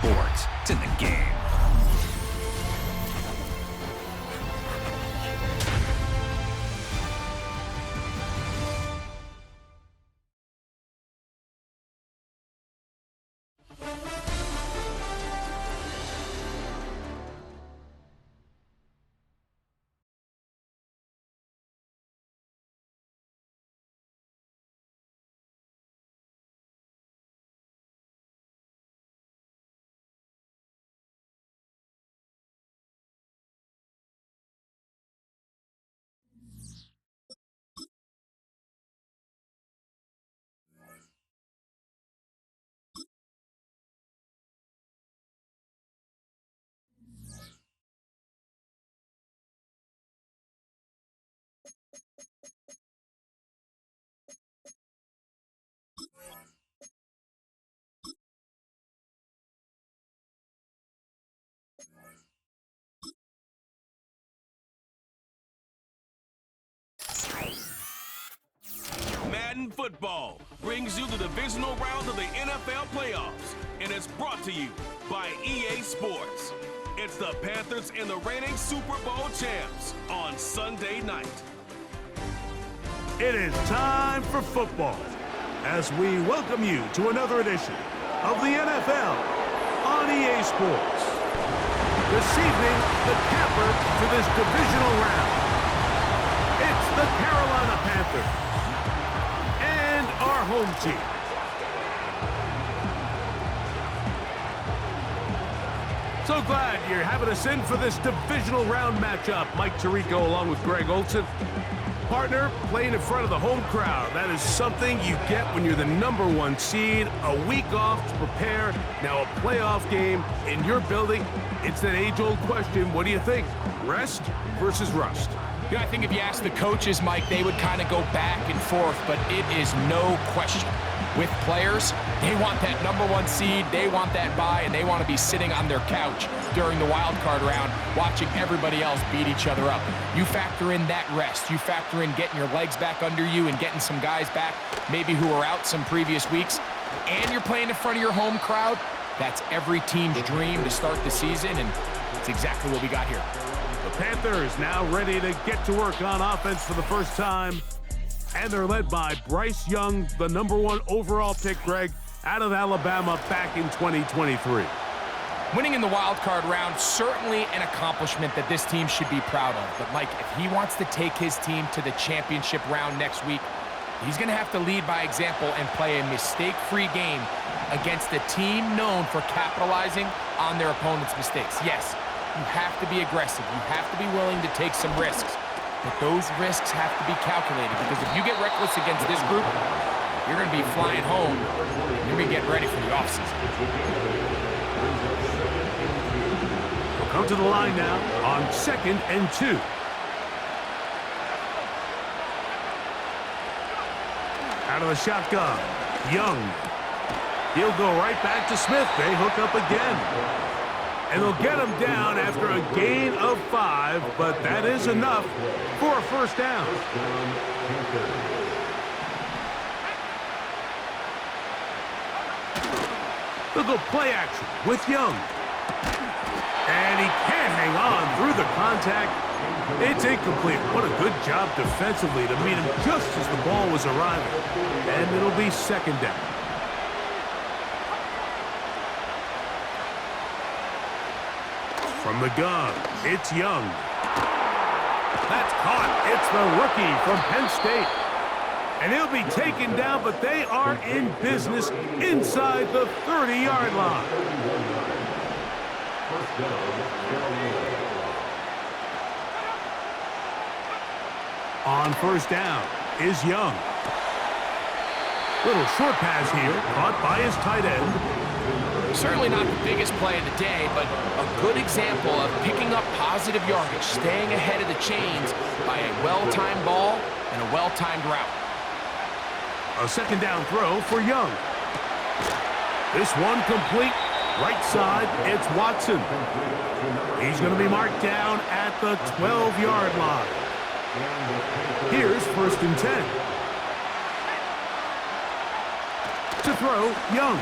sports. It's in the game. Madden Football brings you the divisional round of the NFL playoffs, and it's brought to you by EA Sports. It's the Panthers and the reigning Super Bowl champs on Sunday night. It is time for football as we welcome you to another edition of the NFL on EA Sports. This evening, the capper to this divisional round. It's the Carolina Panthers and our home team. So glad you're having us in for this divisional round matchup. Mike Tirico along with Greg Olson. Partner, playing in front of the home crowd. That is something you get when you're the #1 seed. A week off to prepare. Now a playoff game in your building. It's that age-old question. What do you think? Rest versus rust? You know, I think if you ask the coaches, Mike, they would kind of go back and forth, but it is no question. With players, they want that #1 seed, they want that bye, and they want to be sitting on their couch during the wild card round watching everybody else beat each other up. You factor in that rest. You factor in getting your legs back under you and getting some guys back maybe who were out some previous weeks, and you're playing in front of your home crowd. That's every team's dream to start the season, and it's exactly what we got here. The Panthers now ready to get to work on offense for the first time. And they're led by Bryce Young, the #1 overall pick, Greg, out of Alabama back in 2023. Winning in the wild card round, certainly an accomplishment that this team should be proud of. But, Mike, if he wants to take his team to the championship round next week, he's going to have to lead by example and play a mistake-free game against a team known for capitalizing on their opponent's mistakes. Yes, you have to be aggressive. You have to be willing to take some risks. But those risks have to be calculated, because if you get reckless against this group, you're going to be flying home. You're going to be getting ready for the offseason. We'll come to the line now on 2nd and 2. Out of the shotgun, Young. He'll go right back to Smith. They hook up again. And they'll get him down after a gain of 5, but that is enough for a first down. They'll go play action with Young. And he can't hang on through the contact. It's incomplete. What a good job defensively to meet him just as the ball was arriving. And it'll be 2nd down. From the gun, it's Young. That's caught. It's the rookie from Penn State. And he'll be taken down, but they are in business inside the 30-yard line. On first down is Young. Little short pass here, caught by his tight end. Certainly not the biggest play of the day, but a good example of picking up positive yardage, staying ahead of the chains by a well-timed ball and a well-timed route. A 2nd down throw for Young. This one complete. Right side, it's Watson. He's going to be marked down at the 12-yard line. Here's 1st and 10. To throw, Young.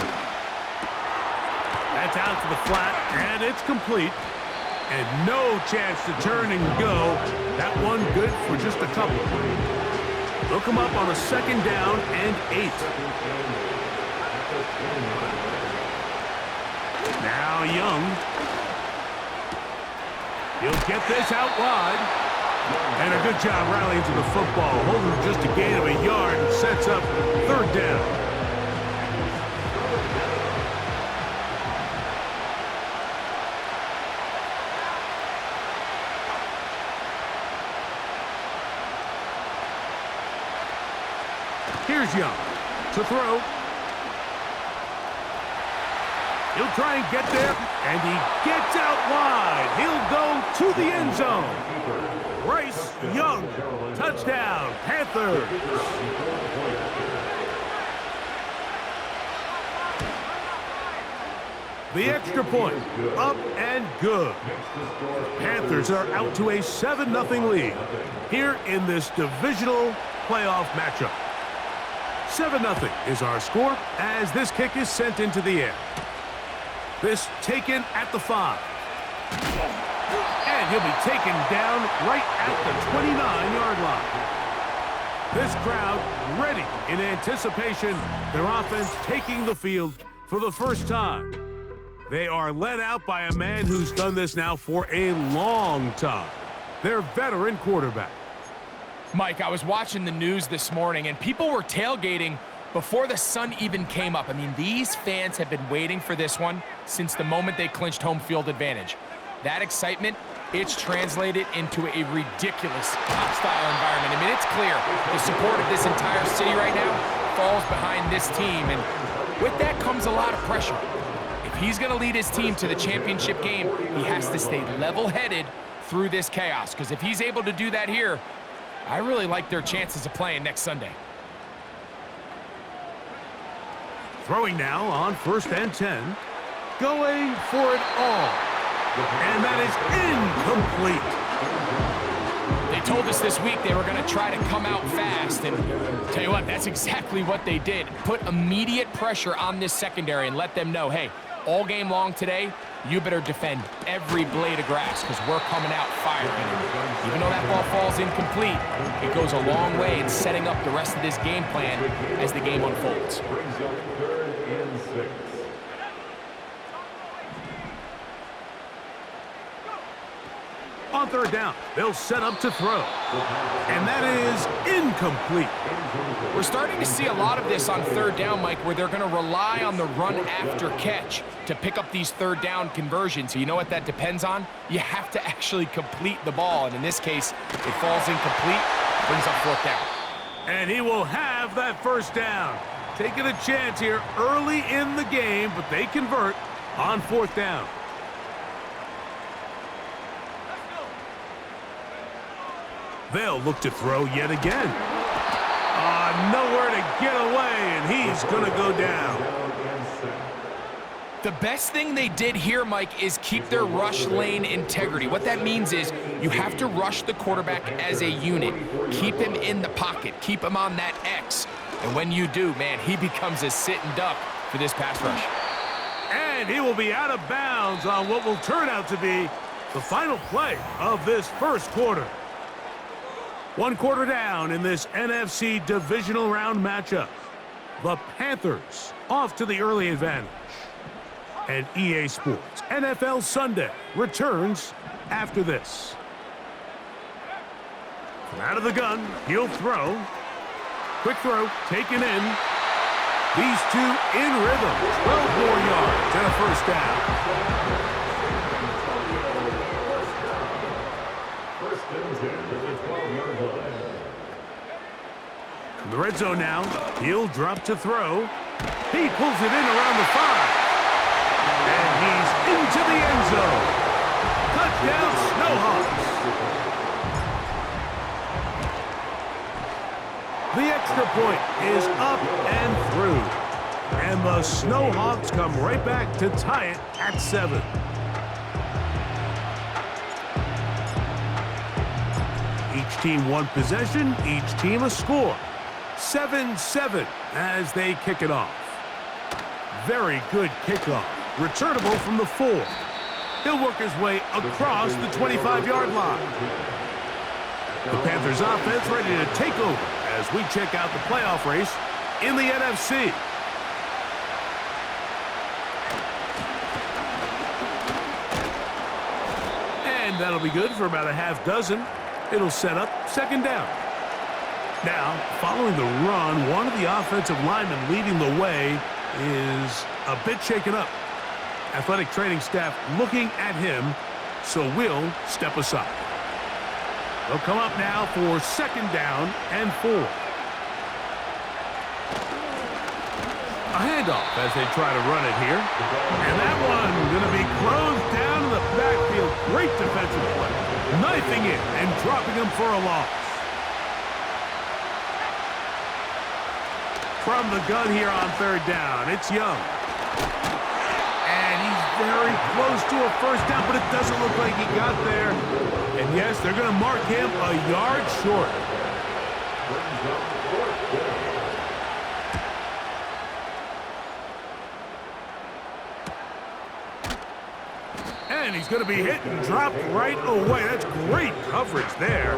That's out to the flat, and it's complete. And no chance to turn and go. That one good for just a couple. They'll come up on a 2nd down and 8. Now Young. He'll get this out wide. And a good job rallying to the football. Holding just a gain of a yard and sets up 3rd down. Here's Young to throw. He'll try and get there, and he gets out wide. He'll go to the end zone. Bryce Young, touchdown, Panthers. The extra point, up and good. Panthers are out to a 7-0 lead here in this divisional playoff matchup. 7-0 is our score as this kick is sent into the air. This taken at the 5. And he'll be taken down right at the 29-yard line. This crowd ready in anticipation, their offense taking the field for the first time. They are led out by a man who's done this now for a long time. Their veteran quarterback. Mike, I was watching the news this morning, and people were tailgating before the sun even came up. I mean, these fans have been waiting for this one since the moment they clinched home field advantage. That excitement, it's translated into a ridiculous hostile environment. I mean, it's clear the support of this entire city right now falls behind this team, and with that comes a lot of pressure. If he's going to lead his team to the championship game, he has to stay level-headed through this chaos, because if he's able to do that here, I really like their chances of playing next Sunday. Throwing now on 1st and 10. Going for it all. And that is incomplete. They told us this week they were going to try to come out fast, and tell you what, that's exactly what they did. Put immediate pressure on this secondary and let them know, hey, all game long today, you better defend every blade of grass because we're coming out firing. And even though that ball falls incomplete, it goes a long way in setting up the rest of this game plan as the game unfolds. On 3rd down, they'll set up to throw. And that is incomplete. We're starting to see a lot of this on 3rd down, Mike, where they're going to rely on the run after catch to pick up these 3rd down conversions. You know what that depends on? You have to actually complete the ball. And in this case, it falls incomplete, brings up 4th down. And he will have that 1st down. Taking a chance here early in the game, but they convert on 4th down. They'll look to throw yet again. Nowhere to get away, and he's going to go down. The best thing they did here, Mike, is keep their rush lane integrity. What that means is you have to rush the quarterback as a unit. Keep him in the pocket. Keep him on that X. And when you do, man, he becomes a sitting duck for this pass rush. And he will be out of bounds on what will turn out to be the final play of this 1st quarter. 1 quarter down in this NFC divisional round matchup. The Panthers off to the early advantage. And EA Sports NFL Sunday returns after this. From out of the gun, he'll throw. Quick throw, taken in. These two in rhythm. 12 more yards and a 1st down. From the red zone now, he'll drop to throw. He pulls it in around the 5. And he's into the end zone. Touchdown, Snowhawks. The extra point is up and through. And the Snowhawks come right back to tie it at 7. Each team one possession, each team a score. 7-7 as they kick it off. Very good kickoff. returnable from the 4. He'll work his way across the 25-yard line. The Panthers offense ready to take over as we check out the playoff race in the NFC. And that'll be good for about a half dozen. It'll set up second down. Now, following the run, one of the offensive linemen leading the way is a bit shaken up. Athletic training staff looking at him, so we'll step aside. They'll come up now for second down and 4. A handoff as they try to run it here. And that one going to be closed down in the backfield. Great defensive play. Knifing it and dropping him for a loss. From the gun here on third down, it's Young. And he's very close to a first down, but it doesn't look like he got there. And yes, they're going to mark him a yard short. And he's going to be hit and dropped right away. That's great coverage there.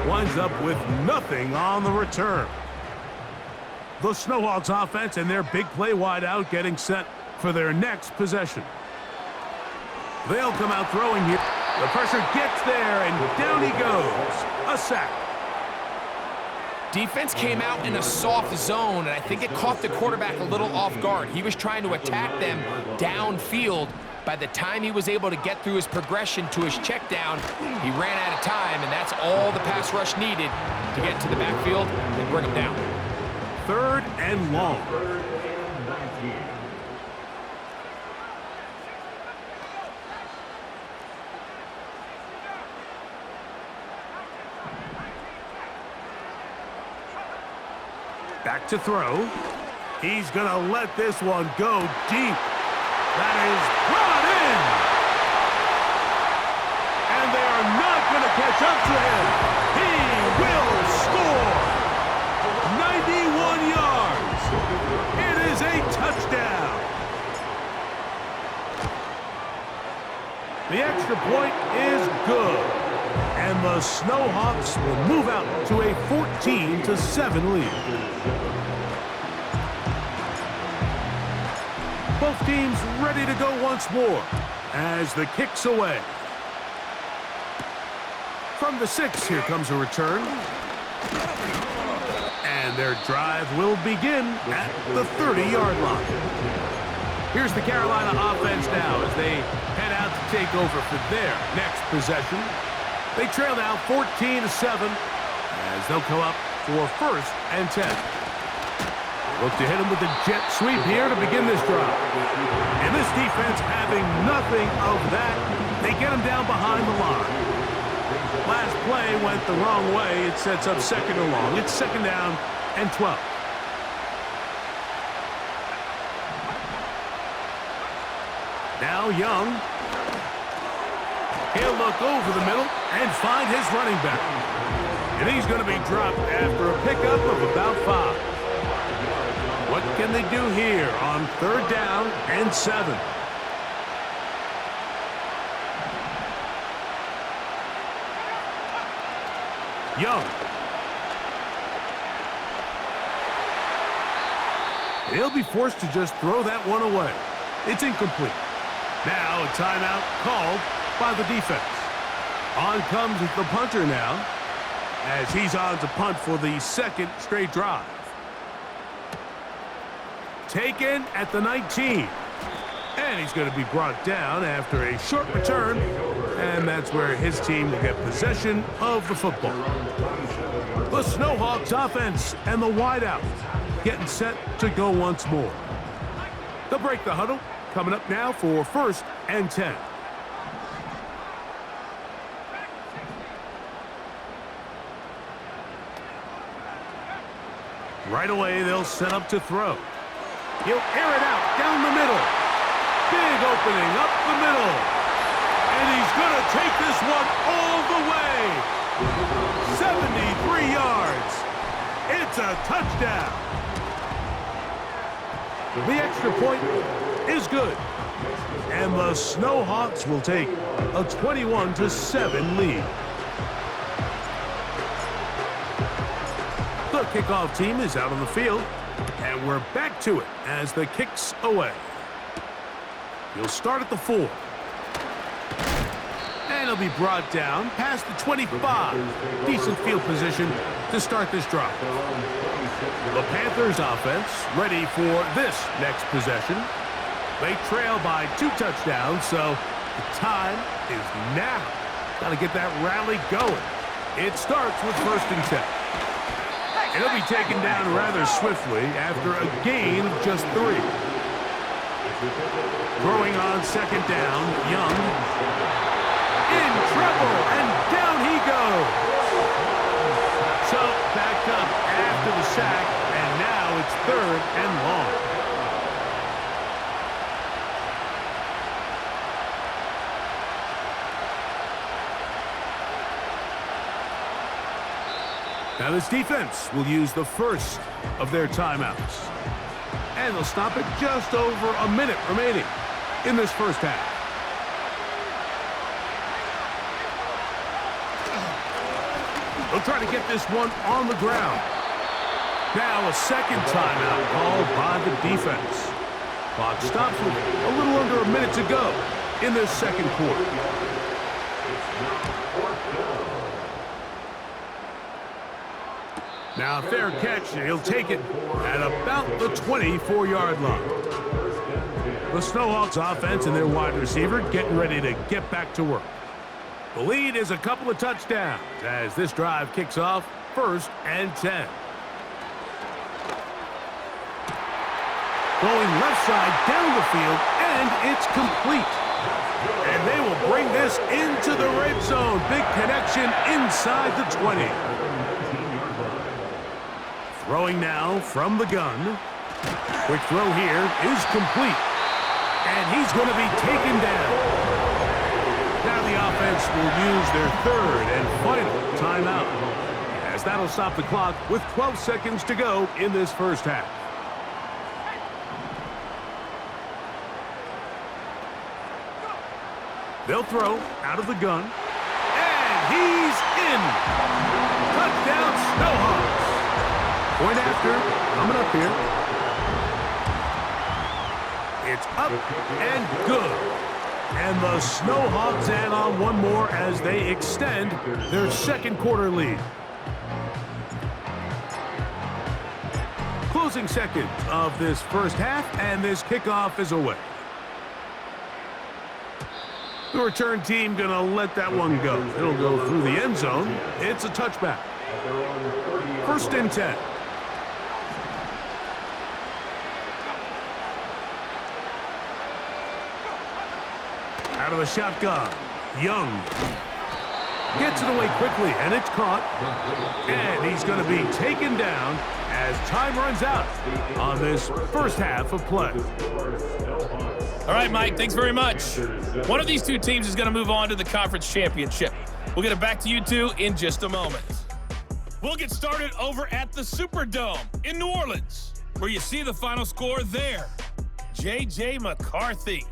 Winds up with nothing on the return. The Snowhawks offense and their big play wideout getting set for their next possession. They'll come out throwing here. The pressure gets there, and down he goes. A sack. Defense came out in a soft zone, and I think it caught the quarterback a little off guard. He was trying to attack them downfield. By the time he was able to get through his progression to his check down, he ran out of time, and that's all the pass rush needed to get to the backfield and bring him down. Third and long. Back to throw. He's going to let this one go deep. That is brought in. And they are not going to catch up to him. He will score. 91 yards. It is a touchdown. The extra point is good. And the Snowhawks will move out to a 14-7 lead. Both teams ready to go once more as the kick's away. From the 6, here comes a return. And their drive will begin at the 30-yard line. Here's the Carolina offense now as they head out to take over for their next possession. They trail now 14-7 as they'll come up for first and 10. Look to hit him with the jet sweep here to begin this drive. And this defense having nothing of that, they get him down behind the line. Last play went the wrong way. It sets up second and long. It's second down and 12. Now Young. He'll look over the middle and find his running back. And he's going to be dropped after a pickup of about 5. What can they do here on third down and 7? Young. He'll be forced to just throw that one away. It's incomplete. Now a timeout called by the defense. On comes the punter now as he's on to punt for the second straight drive. Taken at the 19. And he's going to be brought down after a short return. And that's where his team will get possession of the football. The Snowhawks offense and the wideout getting set to go once more. They'll break the huddle. Coming up now for first and 10. Right away, they'll set up to throw. He'll air it out down the middle. Big opening up the middle. And he's going to take this one all the way. 73 yards. It's a touchdown. The extra point is good. And the Snowhawks will take a 21-7 lead. The kickoff team is out on the field, and we're back to it as the kick's away. He'll start at the 4. And he'll be brought down past the 25. Decent field position to start this drive. The Panthers offense ready for this next possession. They trail by 2 touchdowns, so the time is now. Got to get that rally going. It starts with 1st and 10. It'll be taken down rather swiftly after a gain of just 3. Throwing on 2nd down, Young. In trouble, and down he goes. So backed up after the sack, and now it's 3rd and long. Now this defense will use the first of their timeouts. And they'll stop it just over a minute remaining in this first half. They'll try to get this one on the ground. Now a 2nd timeout called by the defense. Clock stops with a little under a minute to go in this 2nd quarter. Now a fair catch, and he'll take it at about the 24-yard line. The Snowhawks offense and their wide receiver getting ready to get back to work. The lead is a couple of touchdowns as this drive kicks off 1st and 10. Going left side down the field, and it's complete. And they will bring this into the red zone. Big connection inside the 20. Throwing now from the gun. Quick throw here is complete. And he's going to be taken down. Now the offense will use their 3rd and final timeout, as that'll stop the clock with 12 seconds to go in this first half. They'll throw out of the gun. And he's in. Touchdown, Snowhawks. Point after, coming up here. It's up and good. And the Snowhawks add on one more as they extend their 2nd quarter lead. Closing seconds of this first half, and this kickoff is away. The return team gonna let that one go. It'll go through the end zone. It's a touchback. 1st and 10. Out of the shotgun, Young gets it away quickly, and it's caught. And he's going to be taken down as time runs out on this first half of play. All right, Mike, thanks very much. One of these 2 teams is going to move on to the conference championship. We'll get it back to you 2 in just a moment. We'll get started over at the Superdome in New Orleans, where you see the final score there. J.J. McCarthy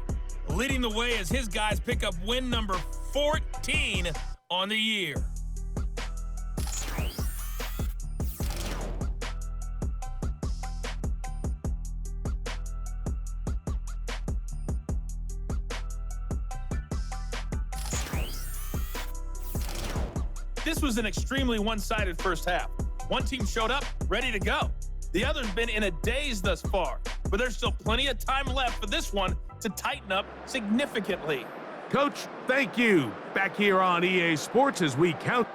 leading the way as his guys pick up win number 14 on the year. This was an extremely one-sided first half. One team showed up, ready to go. The other's been in a daze thus far, but there's still plenty of time left for this one to tighten up significantly. Coach, thank you. Back here on EA Sports as we count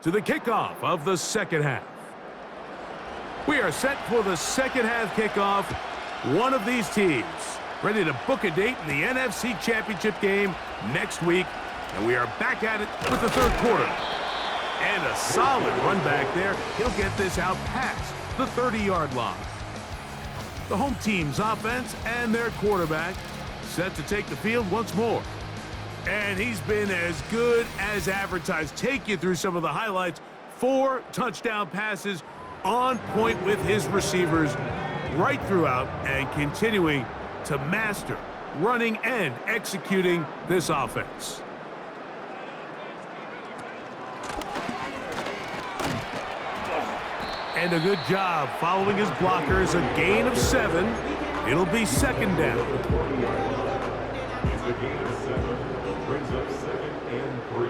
to the kickoff of the second half. We are set for the second half kickoff. One of these teams ready to book a date in the NFC Championship game next week, and we are back at it with the third quarter. And a solid run back there. He'll get this out past the 30-yard line. The home team's offense and their quarterback set to take the field once more. And he's been as good as advertised. Take you through some of the highlights. 4 touchdown passes on point with his receivers right throughout and continuing to master running and executing this offense. And a good job following his blockers. A gain of 7. It'll be second down. It's a gain of 7. Brings up 2nd and 3.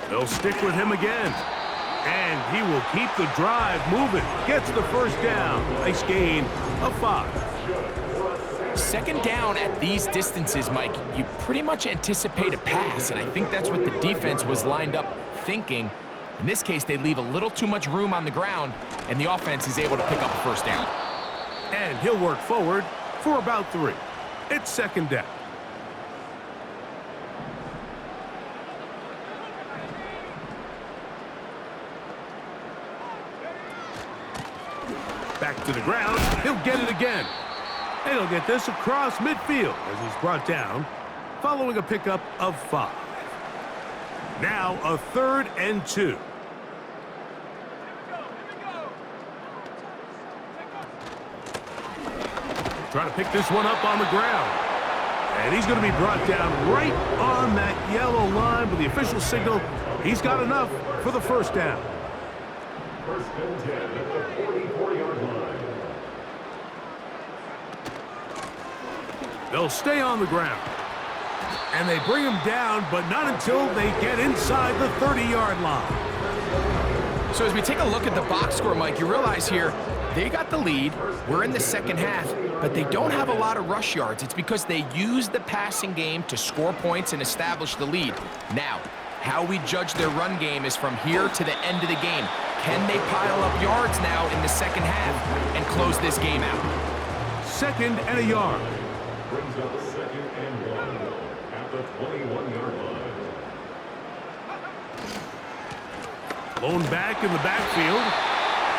They'll stick with him again. And he will keep the drive moving. Gets the first down. Nice gain of 5. Second down at these distances, Mike, you pretty much anticipate a pass, and I think that's what the defense was lined up thinking. In this case, they leave a little too much room on the ground, and the offense is able to pick up a first down. And he'll work forward for about 3. It's second down. Back to the ground. He'll get it again. And he'll get this across midfield as he's brought down following a pickup of 5. Now a 3rd and 2. Trying to pick this one up on the ground. And he's going to be brought down right on that yellow line with the official signal. He's got enough for the first down. First and 10 at the 44-yard line. They'll stay on the ground. And they bring him down, but not until they get inside the 30-yard line. So as we take a look at the box score, Mike, you realize here they got the lead. We're in the second half, but they don't have a lot of rush yards. It's because they use the passing game to score points and establish the lead. Now, how we judge their run game is from here to the end of the game. Can they pile up yards now in the second half and close this game out? Second and a yard. Brings up 2nd and 1 at the 21-yard line. Blown back in the backfield.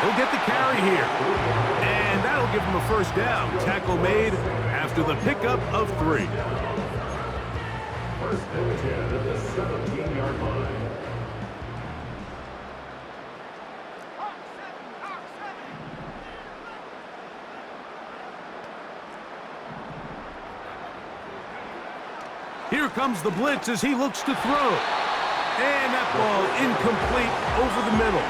He'll get the carry here. And that'll give him a first down. Tackle made after the pickup of 3. First and 10 at the 17-yard line. Here comes the blitz as he looks to throw. And that ball incomplete over the middle.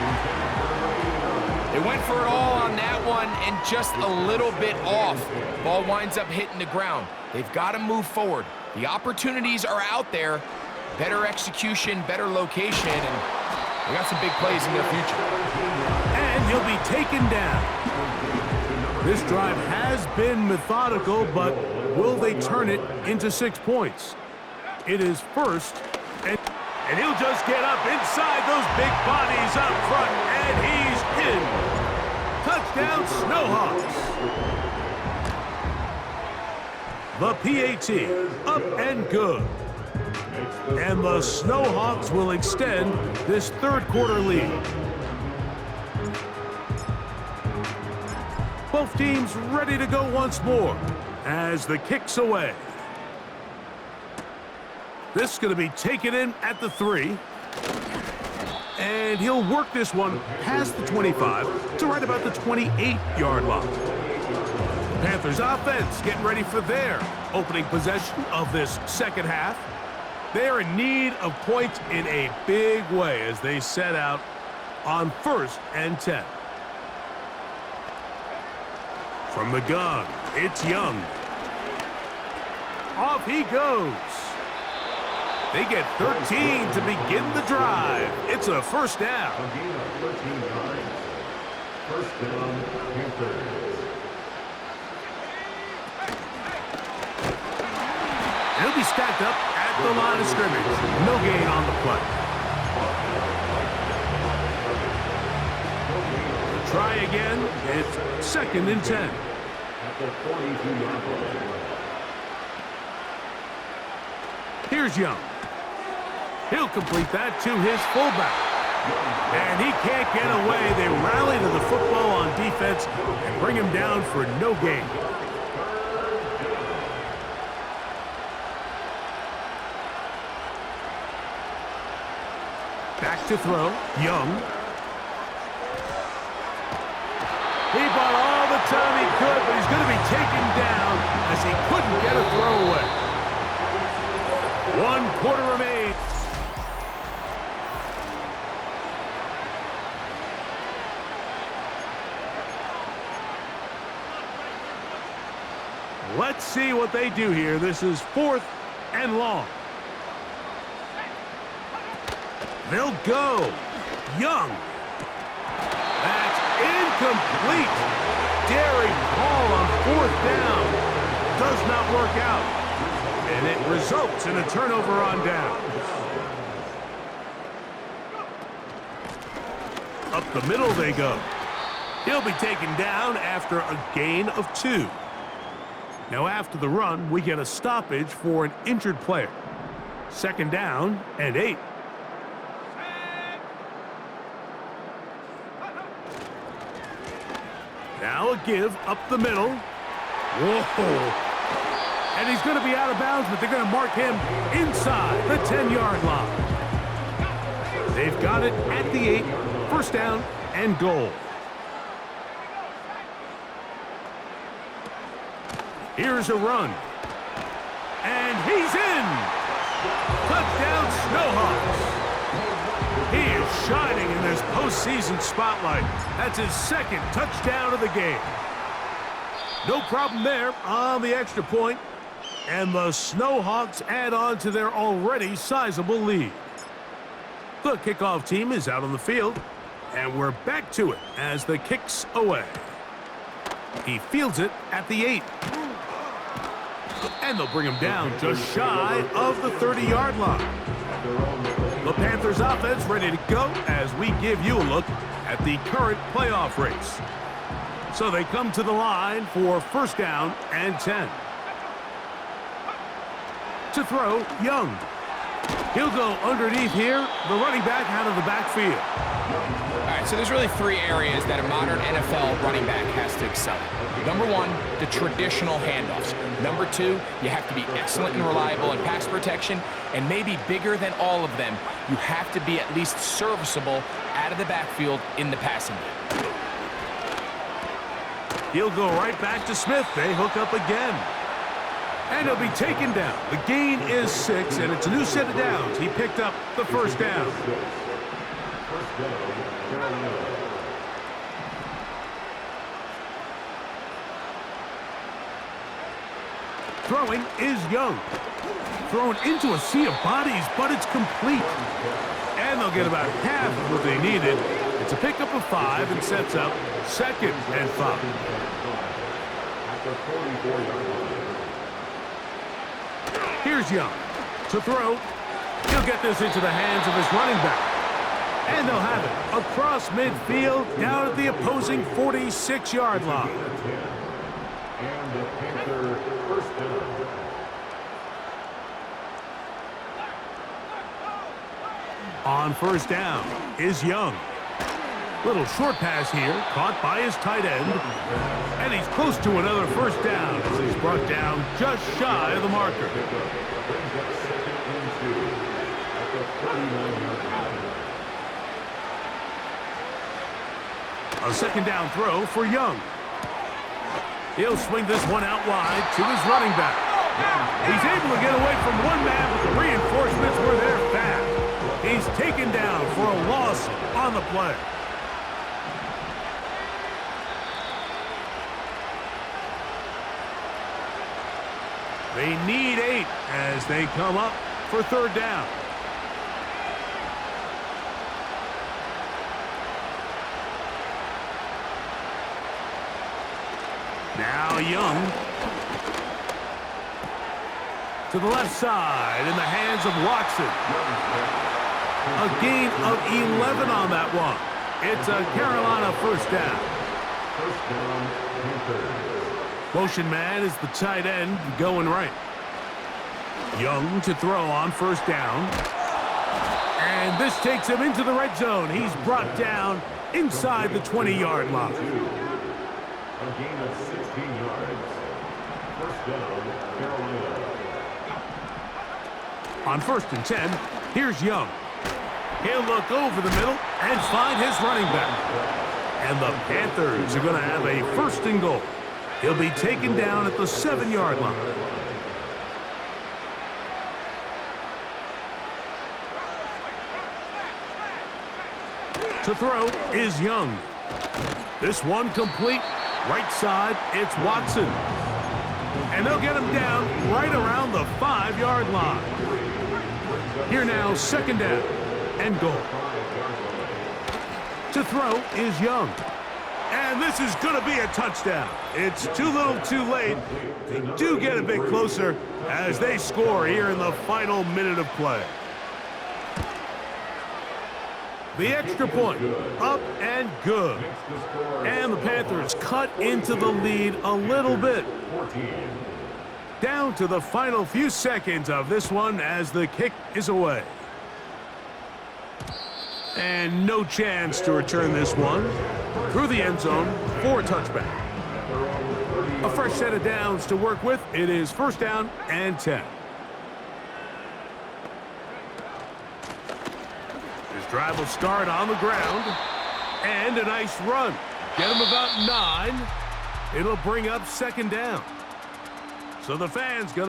They went for it all on that one and just a little bit off. Ball winds up hitting the ground. They've got to move forward. The opportunities are out there. Better execution, better location, and they got some big plays in their future. And he'll be taken down. This drive has been methodical, but will they turn it into 6 points? It is first, and he'll just get up inside those big bodies up front, and he's in. Touchdown, Snowhawks. The PAT, up and good. And the Snowhawks will extend this third quarter lead. Both teams ready to go once more as the kick's away. This is going to be taken in at the 3. And he'll work this one past the 25 to right about the 28-yard line. The Panthers offense getting ready for their opening possession of this second half. They're in need of points in a big way as they set out on 1st and 10. From the gun, it's Young. Off he goes. They get 13 to begin the drive. It's a first down. A gain of 13 yards. First down, Panthers. stacked up at the line of scrimmage. No gain on the play. Try again. It's 2nd and 10. At the 42-yard line. Here's Young. He'll complete that to his fullback. And he can't get away. They rally to the football on defense and bring him down for no gain. Back to throw. Young. He bought all the time he could, but he's going to be taken down as he couldn't get a throw away. 1 quarter remains. Let's see what they do here. This is 4th and long. They'll go. Young. That's incomplete. Daring call on 4th down. Does not work out. And it results in a turnover on down. Up the middle they go. He'll be taken down after a gain of 2. Now after the run, we get a stoppage for an injured player. 2nd down and 8. Now a give up the middle. Whoa. And he's going to be out of bounds, but they're going to mark him inside the 10-yard line. They've got it at the 8. 1st down and goal. Here's a run. And he's in. Touchdown, Snowhawks. He is shining in this postseason spotlight. That's his 2nd touchdown of the game. No problem there on the extra point. And the Snowhawks add on to their already sizable lead. The kickoff team is out on the field. And we're back to it as the kick's away. He fields it at the 8. And they'll bring him down just shy of the 30-yard line. The Panthers offense ready to go as we give you a look at the current playoff race. So they come to the line for 1st down and 10. To throw, Young. He'll go underneath here, the running back out of the backfield. All right, so there's really 3 areas that a modern NFL running back has to excel in. Number 1, the traditional handoffs. Number 2, you have to be excellent and reliable in pass protection, and maybe bigger than all of them, you have to be at least serviceable out of the backfield in the passing game. He'll go right back to Smith. They hook up again. And he'll be taken down. The gain is 6, and it's a new set of downs. He picked up the 1st down. Throwing is Young. Thrown into a sea of bodies, but it's complete. And they'll get about half of what they needed. It's a pickup of 5 and sets up 2nd and 5. Here's Young to throw. He'll get this into the hands of his running back. And they'll have it across midfield down at the opposing 46-yard line. And the Panther 1st down. On 1st down is Young. Little short pass here, caught by his tight end. And he's close to another 1st down as he's brought down just shy of the marker. A 2nd down throw for Young. He'll swing this one out wide to his running back. He's able to get away from one man, but the reinforcements were there fast. He's taken down for a loss on the play. They need 8 as they come up for 3rd down. Now Young To the left side in the hands of Watson. A gain of 11 on that one. It's a Carolina first down. First down, Panthers. Motion man is the tight end going right. Young to throw on first down. And this takes him into the red zone. He's brought down inside the 20-yard line. A gain of 16 yards. First down, Carolina. On 1st and 10, here's Young. He'll look over the middle and find his running back. And the Panthers are going to have a 1st and goal. He'll be taken down at the 7-yard line. To throw is Young. This one complete. Right side, it's Watson. And they'll get him down right around the 5-yard line. Here now, 2nd down and goal. To throw is Young. And this is going to be a touchdown. It's too little too late. They do get a bit closer as they score here in the final minute of play. The extra point, up and good. And the Panthers cut into the lead a little bit. Down to the final few seconds of this one as the kick is away. And no chance to return this one through the end zone for a touchback. A fresh set of downs to work with. It is 1st down and 10. This drive will start on the ground. And a nice run. Get him about 9. It'll bring up 2nd down. So the fans going to